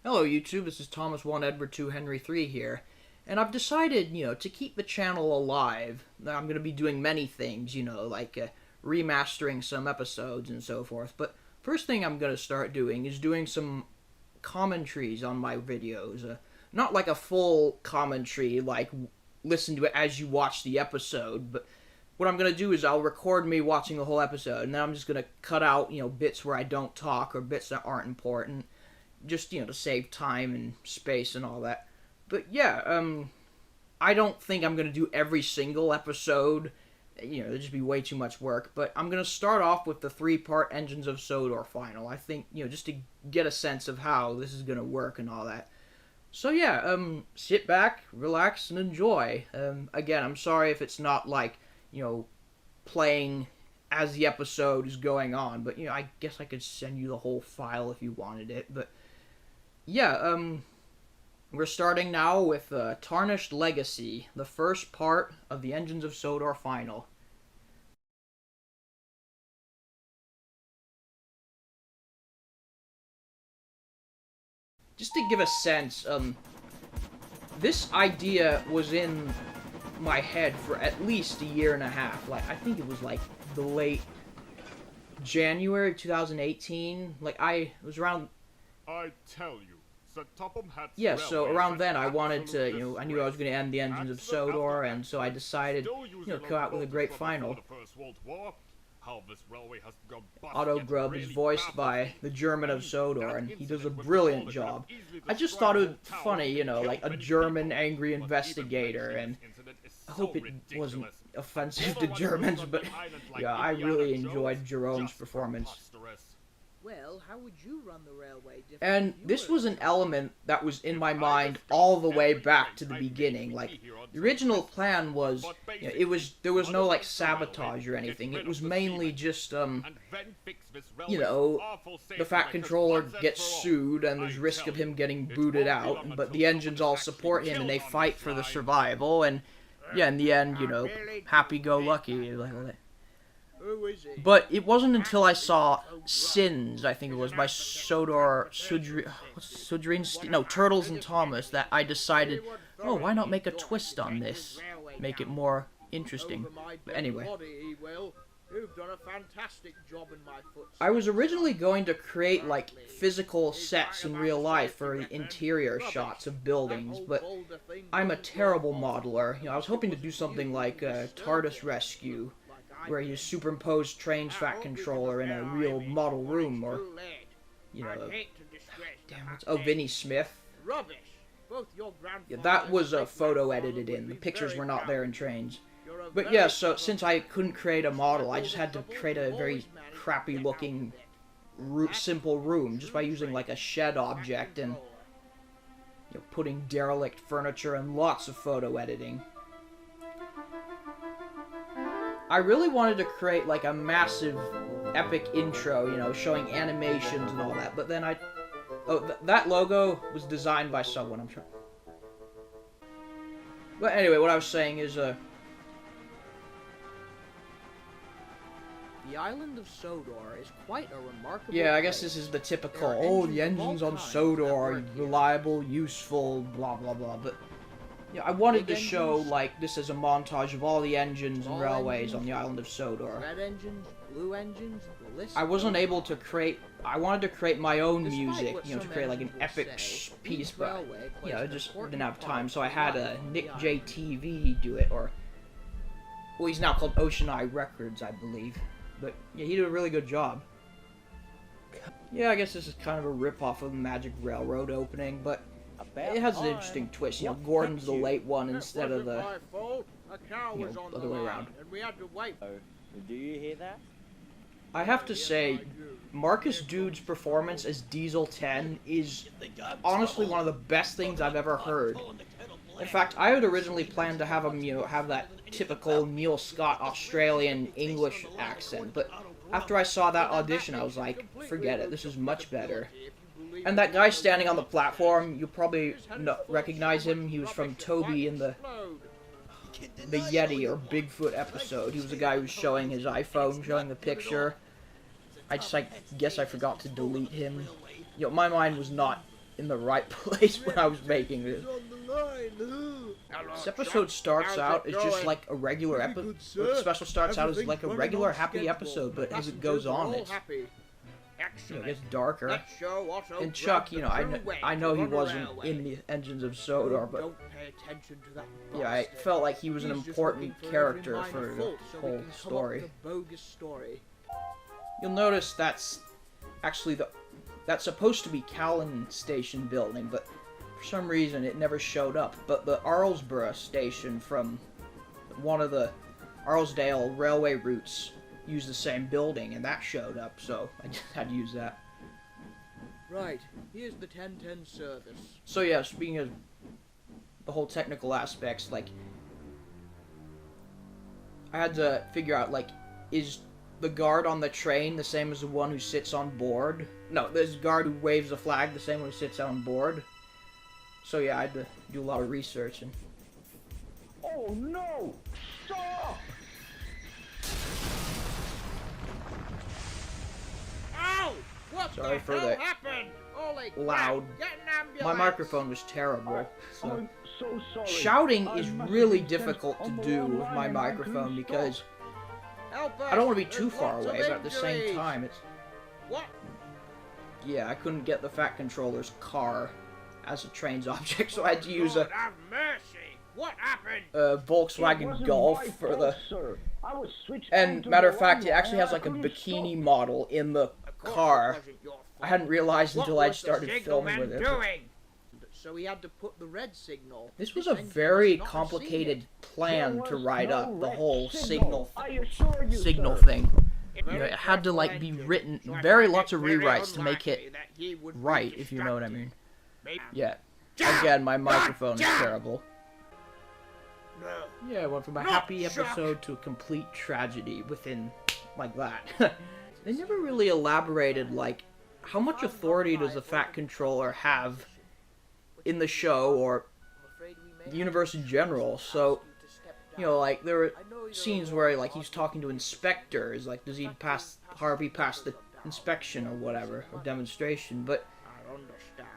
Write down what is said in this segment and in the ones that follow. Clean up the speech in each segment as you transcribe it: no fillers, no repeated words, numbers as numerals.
Hello YouTube, this is Thomas 1 Edward 2 Henry 3 here, and I've decided, to keep the channel alive, I'm going to be doing many things, like remastering some episodes and so forth, but first thing I'm going to start doing is doing some commentaries on my videos, not like a full commentary, like listen to it as you watch the episode, but what I'm going to do is I'll record me watching the whole episode, and then I'm just going to cut out, bits where I don't talk or bits that aren't important, just, to save time and space and all that. But yeah, I don't think I'm going to do every single episode. It'd just be way too much work. But I'm going to start off with the 3-part Engines of Sodor final. I think, just to get a sense of how this is going to work and all that. So yeah, sit back, relax, and enjoy. Again, I'm sorry if it's not like, playing as the episode is going on. But, I guess I could send you the whole file if you wanted it. But yeah, we're starting now with Tarnished Legacy, the first part of the Engines of Sodor final. Just to give a sense, this idea was in my head for at least a year and a half. Like, I think it was like the late January 2018. Like, it was around... I tell you, Sir Topham had. Yeah, so around then I wanted to, I knew I was going to end the Engines of Sodor, and so I decided, to come out with a great final. Otto Grubb is voiced by the German of Sodor, and he does a brilliant job. I just thought it was funny, like a German angry investigator, and I hope it wasn't offensive to Germans, but yeah, I really enjoyed Jerome's performance. Well, how would you run the railway differently? And this was an element that was in my mind all the way back to the beginning. Like, the original plan was, there was no, like, sabotage or anything. It was mainly just, the Fat Controller gets sued and there's risk of him getting booted out, but the engines all support him and they fight for the survival, and, yeah, in the end, happy-go-lucky. But it wasn't until I saw Sins, I think it was, by Sodor, Turtles and Thomas, that I decided, oh, why not make a twist on this? Make it more interesting. But anyway. I was originally going to create, like, physical sets in real life for the interior shots of buildings, but I'm a terrible modeler. I was hoping to do something like TARDIS Rescue, where you superimpose Train's Fat Controller in a real model room, or, Vinnie Smith. Yeah, that was a photo edited in. The pictures were not there in Train's. But yeah, so since I couldn't create a model, I just had to create a very crappy-looking, simple room, just by using, like, a shed object and, putting derelict furniture and lots of photo editing. I really wanted to create, like, a massive, epic intro, showing animations and all that, but then that logo was designed by someone, I'm sure. But anyway, what I was saying is, The island of Sodor is quite a remarkable yeah, I guess this is the typical, the engines on Sodor are reliable, useful, blah blah blah, but... yeah, I wanted to show, like, this as a montage of all the engines and railways on the island of Sodor. Red engines, blue engines, the list. I wasn't able to create... I wanted to create my own music, to create, like, an epic piece, but, I just didn't have time, so I had Nick JTV do it, or... well, he's now called Ocean Eye Records, I believe. But, yeah, he did a really good job. Yeah, I guess this is kind of a rip-off of the Magic Railroad opening, but... it has an interesting twist, Gordon's the late one instead of the, other way around. Do you hear that? I have to say, Marcus Dude's performance as Diesel 10 is honestly one of the best things I've ever heard. In fact, I had originally planned to have him, have that typical Neil Scott Australian English accent, but after I saw that audition, I was like, forget it, this is much better. And that guy standing on the platform, you'll probably recognize him. He was from Toby in the Yeti or Bigfoot episode. He was the guy who was showing his iPhone, showing the picture. I guess I forgot to delete him. My mind was not in the right place when I was making this. On the line. This episode starts out as just like a regular episode. The special starts out as like a regular happy episode, but as it goes on, it gets darker. And Chuck, you know, I know he wasn't in the Engines of Sodor, but yeah, I felt like he was an important character for the whole story. You'll notice that's actually that's supposed to be Callan Station building, but for some reason it never showed up. But the Arlesborough station from one of the Arlesdale railway routes used the same building, and that showed up, so I just had to use that. Right, here's the 1010 service. So yeah, speaking of the whole technical aspects, like, I had to figure out, like, is the guard on the train the same as the one who sits on board? No, there's a guard who waves a flag, the same one who sits on board. So yeah, I had to do a lot of research and... Oh no! Stop! Ow! What Sorry the for hell the happened? Holy crap, loud. get an ambulance. My microphone was terrible. So. I'm so sorry. Shouting is I must really have been difficult to on the do wrong with line my and I microphone couldn't because Help I don't want to be us, too there's far lots away, of but at the same injuries. time, it's... What? Yeah, I couldn't get the Fat Controller's car as a train's object, so I had to use a Lord have mercy. What happened? It Volkswagen wasn't Golf my for fault, the... sir. I was switched And onto matter the of fact, it line actually and has I like a couldn't bikini stop. model in the Of course car. it wasn't your fault. I hadn't realized What until I'd was the started filming signalman with it. doing? So he had to put the red signal. This was This a engine very must not have complicated seen plan There to was write no up the red whole signal I assure you, signal sir. thing. it. You know, it had to like be Engine, written, so I very find lots it of very rewrites to make unlikely it that he would be right, if you know what I distracted. mean. Maybe- Yeah. Again, my microphone is damn. terrible. No. Yeah, I went from a Not happy Chuck. episode to a complete tragedy within, like that. They never really elaborated, like, how much authority does the Fat Controller have in the show, or the universe in general? So, you know, like, there were scenes where, like, he's talking to inspectors, like, does he pass, Harvey pass the inspection or whatever, or demonstration, but, I understand.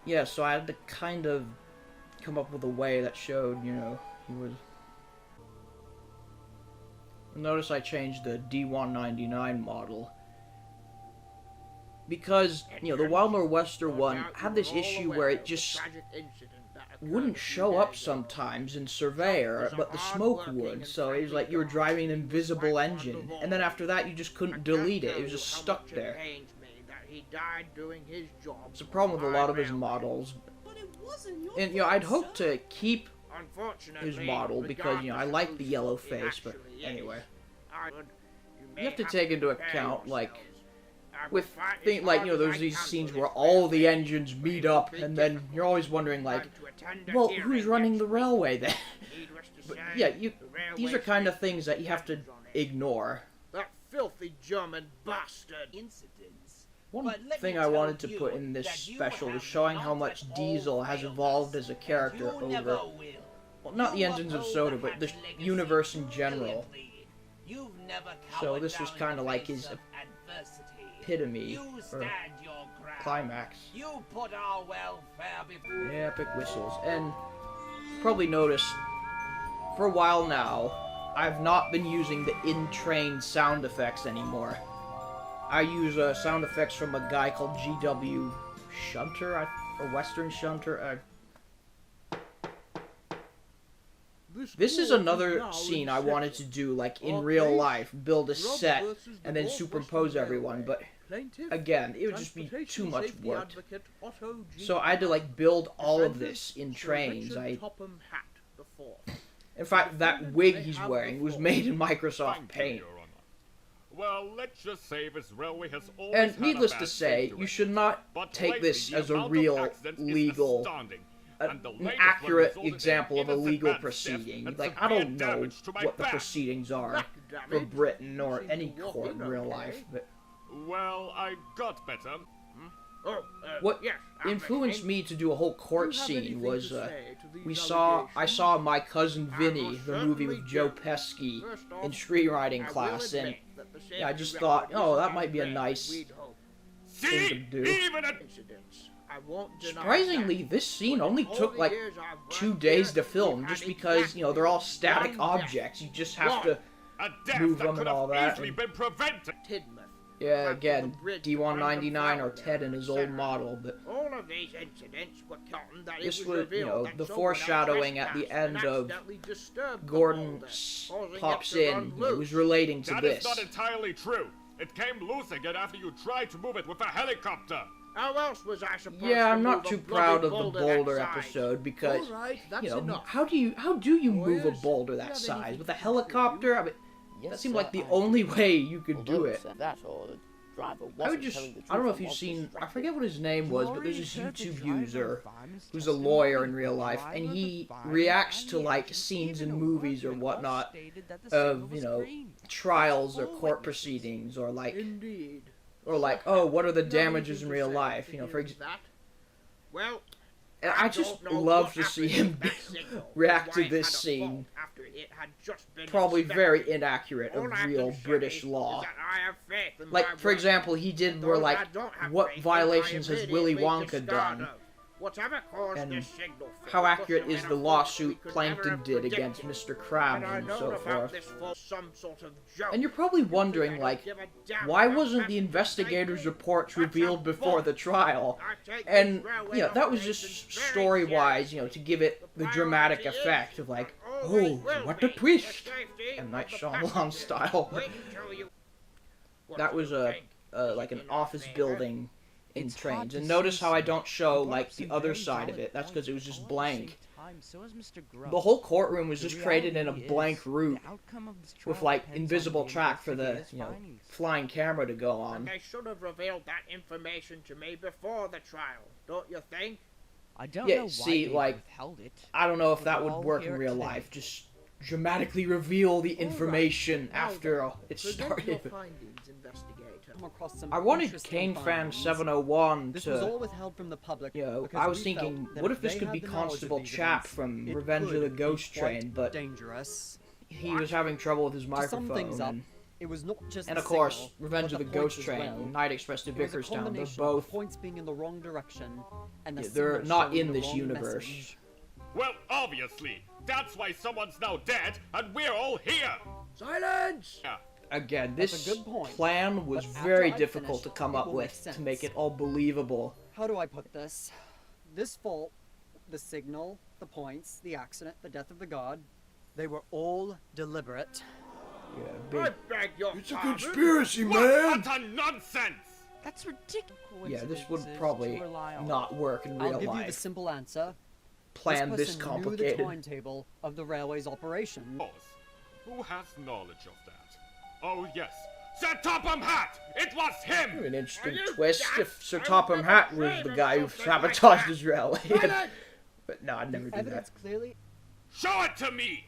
yeah, so I had to kind of come up with a way that showed, you know, he was... Notice I changed the D199 model. Because, you know, the Wild Nor'Wester one had this issue where it just wouldn't show up sometimes in Surveyor, but the smoke would, so it was like you were driving an invisible engine, and then after that you just couldn't delete it, it was just stuck there. It's a problem with a lot of his models, and, you know, I'd hope to keep his model because, you know, I like the yellow face, but anyway. You have to take into account, like, with like, you know, there's these scenes where all the engines meet up, and then you're always wondering, like, well, who's running the railway then? But yeah, these are kind of things that you have to ignore. That filthy German bastard. One thing I wanted to put in this special was showing how much Diesel has evolved as a character over, well, not the Engines of Sodor, but the universe in general. So this was kind of like his epitome, or climax. You put our welfare before. Yeah, epic whistles. And probably noticed, for a while now, I've not been using the in-train sound effects anymore. I use sound effects from a guy called GW Shunter, or Western Shunter. This is another scene I wanted to do, like, in real life. Build a set, and then superimpose everyone, but again, it would just be too much work. So I had to, like, build all of this in trains. In fact, that wig he's wearing was made in Microsoft Paint. Your Honor. Well, let's just say this railway has always And had a needless bad to say, safety you should not But take lately, this the as a amount of real, accidents is legal, astounding, and the an latest one accurate resulted in example of a innocent legal man's death proceeding. and Like, I severe don't know damage to my what the back. proceedings are for Britain or any court in real life, but Well, I got better. what yes, influenced me to do a whole court You have scene anything was, to say to these I saw allegations? My Cousin Vinny, most the movie with certainly Joe do. Pesci, First off, in screenwriting I will class, and admit that the yeah, I safety just record thought, is oh, that not might be a bad as nice we'd hoped. thing to See? do. Even a Incidents. I I won't deny Surprisingly, that. this scene But only in all took the like years I've worked 2 days here, to film, we've just had because, you know, they're all exactly static one death. objects. You just have to A death move that them could and all have that. easily and- been prevented. Tidmouth. Yeah, Flat to again, the bridge D199 or from Ted in his old etc. model, but All of these incidents were cotton that this it was, was you know, revealed that the someone foreshadowing else at the trespassed end and of accidentally disturbed the Gordon boulder, causing pops it to in, run you know, loose. was relating to That this. is not entirely true. It came loose again after you tried to move it with a helicopter. How else was I supposed Yeah, to I'm not move a too bloody proud of the boulder boulder that size? episode because, Alright, that's you know, enough. how do you move a Boys, boulder you that have size anything with a to helicopter? I mean, Yes, that seemed sir, like the I only do. way you could do Although, it. sir, that or the driver I would wasn't just, telling the I don't know truth if you've and was seen, I distracted. forget what his name was, but there's this YouTube user who's a lawyer in real life, and he reacts to like scenes in movies or whatnot of, you know, trials or court proceedings or like, Indeed. oh, what are the Now damages in anything to real say life, to you know, hear for is example. that? Well, And I just don't know love what to see happened him with that signal, react to why it this had a scene. fault after it had just been Probably inspected. very inaccurate of All I real can say British is law. that I have faith in Like, my for work. example, he did Those where I like, don't have what faith in, violations I has Willy immediately Wonka discard done? them. Whatever caused And this signal how failure accurate put is them the in a force lawsuit we could never Plankton have did against predicted. Mr. Krabs And I and know so about forth. this for some sort of joke. And you're probably You think wondering, I don't like, give a damn why about wasn't the passenger investigators' safety? reports That's a revealed before the fault. trial? I take And, these railway you know, that was operations just very story-wise, you know, to give it the dramatic priority effect is, of like, and always oh, will what be, a twist! the safety M. Night of the Shyamalan passengers. style. Wait until you- What That do was you a, think? like an In our office favor? building in It's hard trains. to And notice say, how I sir. don't show, You brought like, up the some other very side of valid it. That's because it was points. just All at the same blank. time, so is Mr. Grubb. The whole courtroom was The just created in a reality blank is, route the outcome of this with, trial like, depends on invisible the track for the, investigator's you know, findings. flying camera to go And on. they should have revealed that information to me before the trial, don't you think? I don't Yeah, know why see, they like, withheld it. I don't know if But that we're would all work in here real today. life. Just dramatically reveal the All right. information Now after then, it present started. your findings, investigator. Come across some I wanted interesting Kane Fan findings. 701 This was all to, withheld from the public. you know, because I was we felt thinking, that what if this they could had be the knowledge of Constable these Chap events, from it Revenge of the could Ghost be quite Train, but dangerous. he was having trouble with his To sum things microphone. up, And, it was not just and the of course, signal, Revenge but of the the Ghost points as Train, well. Night Express to It was a Vickerstown, they're combination both, of points being in the wrong direction and the yeah, they're signal not showing in the this wrong universe. message. Well, obviously. That's why someone's now dead, and we're all here. Silence! Yeah. Again, That's this a good point. plan was But after very I difficult finish, to come it up will make with to sense. make it all believable. How do I put this? This fault, the signal, the points, the accident, the death of the god, they were all deliberate. Yeah, I big. beg your pardon. conspiracy, What utter nonsense! That's ridiculous. Yeah, this would Coincidences probably to rely on. not work in I'll real give you the life. simple answer. Plan this this person knew the complicated. timetable of the railway's operation. Pause. Who has knowledge of that? Oh, yes. Sir Topham Hatt! It was him! An interesting Are you twist daft? if Sir I Topham would Hatt never was the dream guy of who something like sabotaged that. his railway. Silence! But no, I'd never The do that. evidence clearly. Show it to me!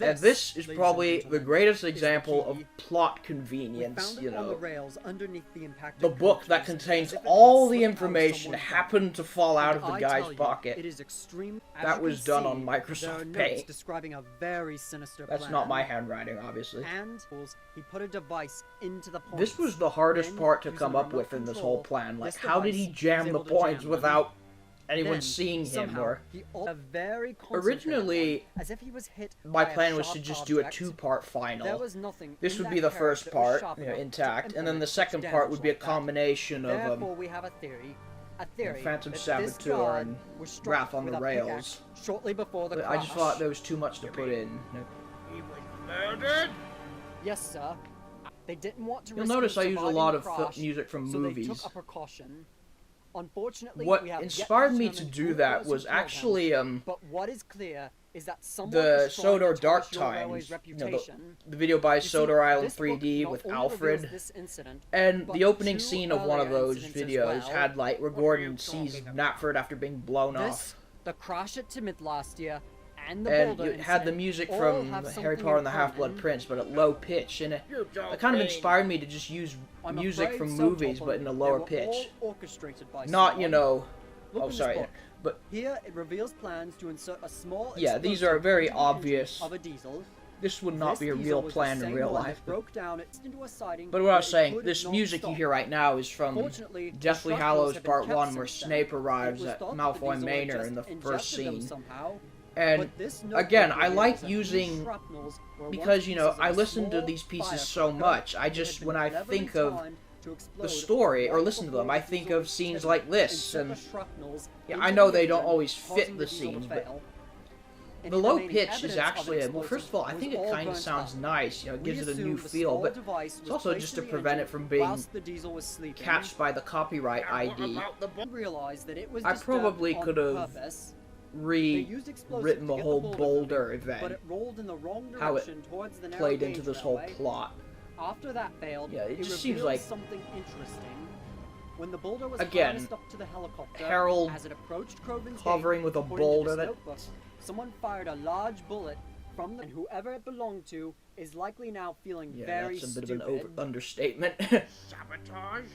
And this is ladies and probably the gentlemen, greatest is the example of key. plot We convenience, found you it on the know. rails underneath the impact. The book that contains all the information happened to fall out of the guy's It pocket. is extreme. As That you was can done on see, Microsoft there are notes Paint. describing a very sinister That's plan. not my handwriting, obviously. And he put a device into the points. This was the hardest Then, part to using come a up remote with in this control, whole plan. Like, this how did he device jam was the able to points jam them. without anyone Then, seeing him? somehow, Or he a very originally, one, as if he was hit my by a plan was to sharp just do a object. two-part There final. was nothing This in would that be the carriage first that was part, sharp you know, enough to intact, and then implement the such second part damage would be a like that. combination of Therefore, we have a theory Phantom that Saboteur this god and was struck Wrath on with the a Rails. pickaxe shortly before the But crash. I just thought there was too much to put in. He was murdered? Yes, sir. They didn't want to You'll risk notice him I use a surviving lot the of crash, music from so movies. They took a precaution. Unfortunately, What we have yet inspired to me to determine do who that was was who killed him. actually But what is clear is that someone the is trying Sodor to Dark tarnish your railway's Times, you know, reputation. the video by You see, Sodor Island this book 3D not with only Alfred. reveals this incident, And but the opening two scene of one of earlier those incidents as videos well. had like where What are you Gordon sees talking about? Knapford after being blown this, off. the crash at Timid last year, and the And Boulder you had the incident music all from have Harry something Potter in and the Half-Blood common. Prince, but at low pitch, and it You don't kind of mean- inspired me to just use I'm music afraid from so, movies, Topham. but in a They lower were pitch. all orchestrated by Not, someone. you know, Look oh in this sorry, book. but Here it reveals plans to insert a small yeah, these explosive are very into the engine obvious of a diesel this would not This be a diesel real was the plan in same real one that life. broke down into a siding But what I where was it saying, could this not music you stop. hear right now is from Fortunately, the Deathly shrapnels Hallows have been Part kept 1, where since then. Snape It arrives was at thought that the Malfoy diesel had Manor just in the first ingested them scene. somehow, And but this notebook again, I reveals like that these using, shrapnels were because, once you know, pieces of I a listen to small these pieces so firecracker much, I that just, had when been I cleverly think of timed to explode the story, or right listen to them, before I the think diesel of was scenes hidden like and this, sent and the shrapnels yeah, into I know the they don't engine, always causing fit the the diesel to scenes, but fail. the Any low remaining pitch evidence is of actually, an well, first of all, I explosion think it was all kind of burnt sounds up. nice, you know, it We gives it a assume new the feel, small but device it's was also placed just in to the prevent engine it from being whilst the diesel was sleeping. catched by the copyright And what ID. about the bo- Realized that it was I disturbed probably on could have purpose. They used explosives rewritten to the get whole boulder boulder moving, but event, it rolled in the wrong how it direction towards the narrow played into gauge this whole railway. plot. After that failed, Yeah, it just reveals seems like- something interesting. When the boulder was Again, harnessed up to the helicopter, Harold as it approached Croven's hovering gate, with a according to boulder this that- notebook, someone fired a large bullet from the, and whoever it belonged to is likely now feeling Yeah, very that's a bit stupid. of an understatement. sabotage?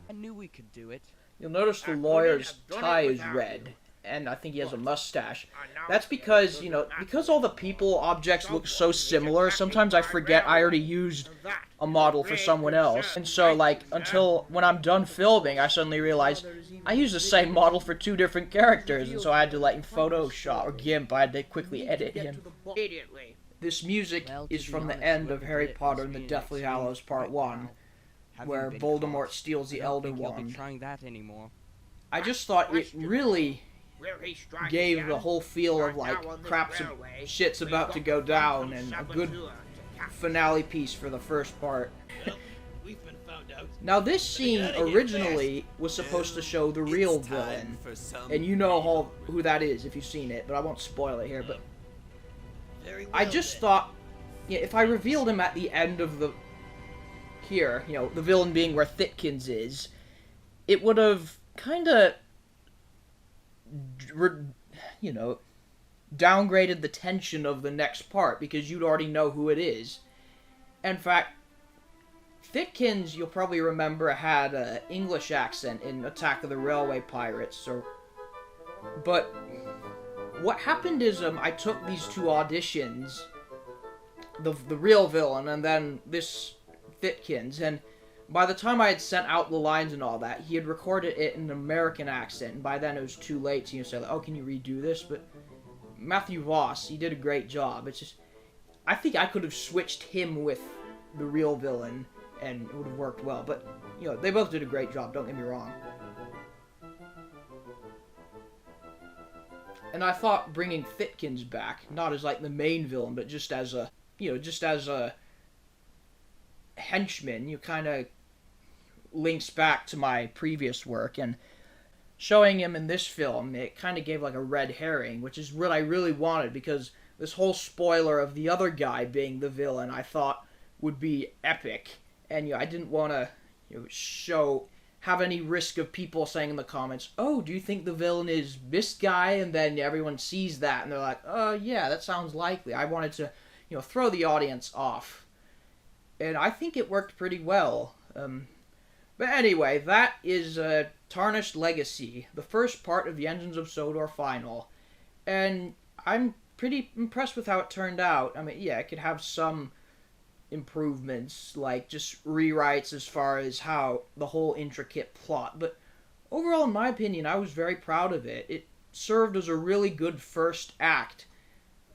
I knew we could do it. You'll notice the I couldn't lawyer's have done it tie is without red, you. and I think he has a mustache. I know That's it because, doesn't you know, matter. because all the people objects look so Someone similar, is sometimes I attacking forget my I already railway. used That a is model for great someone else. concern, And so, like, right, sir? until when I'm done filming, I suddenly realized I used the same model for two different characters, and so I had to, like, in Photoshop or GIMP, I had to quickly edit him. Immediately. This music Well, to is be from the honest, end of whoever Harry did it Potter must and the be an Deathly extreme Hallows Part right 1, now. Have where you been Voldemort caught? steals the I don't Elder think you'll be Wand. trying that anymore. I just thought it really Will he strike gave again? the whole feel of, Right like, now on this crap's railway, shit's we've about got to go the down, phantom and a good saboteur to catch. finale piece for the first part. We've been found out. Now this scene Gotta get originally was supposed to show the real villain, and you know who that is if you've seen it, but I won't spoil it here, but Very I well just then. thought, yeah, if I revealed him at the end of the, here, you know, the villain being where Thitkins is, it would have kind of, you know, downgraded the tension of the next part, because you'd already know who it is. In fact, Thitkins, you'll probably remember, had an English accent in Attack of the Railway Pirates, but what happened is, I took these two auditions, the real villain, and then this Thitkins, and by the time I had sent out the lines and all that, he had recorded it in an American accent, and by then it was too late, so you say, like, oh, can you redo this? But Matthew Voss, he did a great job. It's just, I think I could have switched him with the real villain, and it would have worked well, but, you know, they both did a great job, don't get me wrong. And I thought bringing Thitkins back, not as, like, the main villain, but just as a, you know, just as a henchman, you kind of links back to my previous work, and showing him in this film, it kind of gave like a red herring, which is what I really wanted, because this whole spoiler of the other guy being the villain I thought would be epic, and you know, I didn't want to, you know, have any risk of people saying in the comments, oh, do you think the villain is this guy? And then everyone sees that and they're like, oh yeah, that sounds likely. I wanted to, you know, throw the audience off, and I think it worked pretty well. But anyway, that is Tarnished Legacy, the first part of the Engines of Sodor final. And I'm pretty impressed with how it turned out. I mean, yeah, it could have some improvements, like just rewrites as far as how the whole intricate plot. But overall, in my opinion, I was very proud of it. It served as a really good first act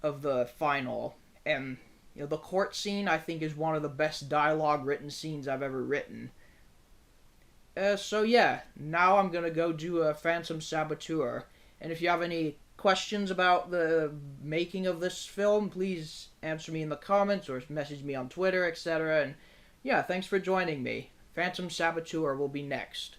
of the final. And, you know, the court scene, I think, is one of the best dialogue written scenes I've ever written. So yeah, now I'm gonna go do a Phantom Saboteur, and if you have any questions about the making of this film, please answer me in the comments or message me on Twitter, etc. And yeah, thanks for joining me. Phantom Saboteur will be next.